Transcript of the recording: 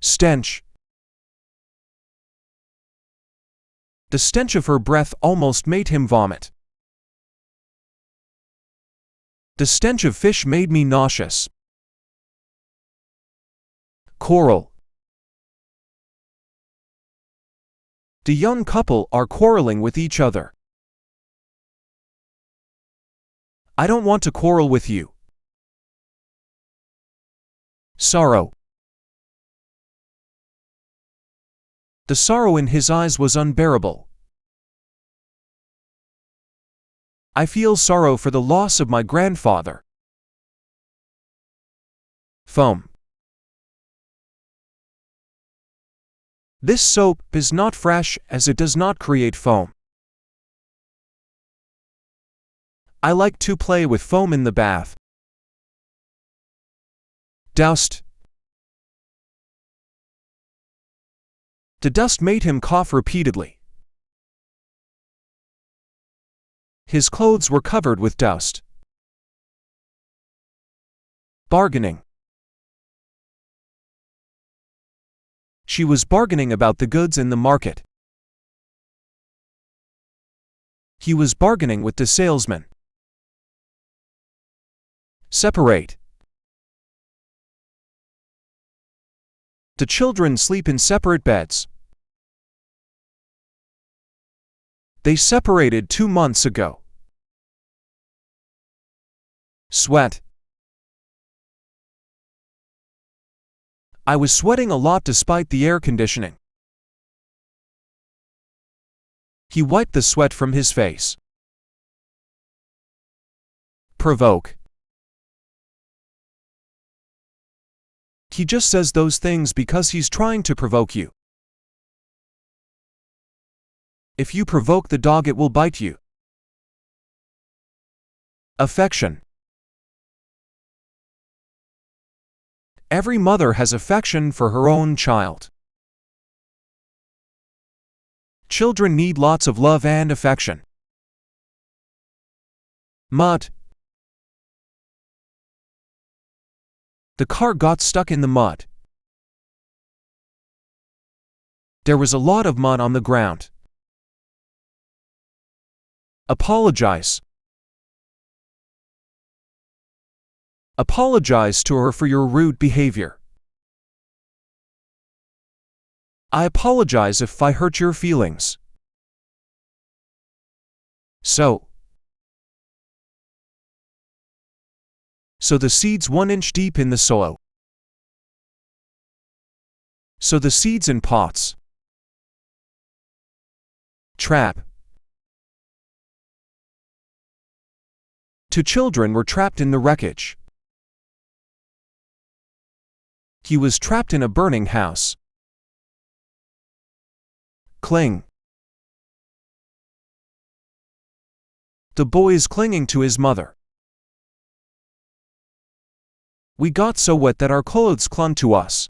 Stench. The stench of her breath almost made him vomit. The stench of fish made me nauseous. Quarrel. The young couple are quarreling with each other. I don't want to quarrel with you. Sorrow. The sorrow in his eyes was unbearable. I feel sorrow for the loss of my grandfather. Foam. This soap is not fresh as it does not create foam. I like to play with foam in the bath. Doused. The dust made him cough repeatedly. His clothes were covered with dust. Bargaining. She was bargaining about the goods in the market. He was bargaining with the salesman. Separate. The children sleep in separate beds. They separated 2 months ago. Sweat. I was sweating a lot despite the air conditioning. He wiped the sweat from his face. Provoke. He just says those things because he's trying to provoke you. If you provoke the dog, it will bite you. Affection. Every mother has affection for her own child. Children need lots of love and affection. Mud. The car got stuck in the mud. There was a lot of mud on the ground. Apologize. Apologize to her for your rude behavior. I apologize if I hurt your feelings. Sow the seeds 1 inch deep in the soil. Sow the seeds in pots. Trap. 2 children were trapped in the wreckage. He was trapped in a burning house. Cling. The boy is clinging to his mother. We got so wet that our clothes clung to us.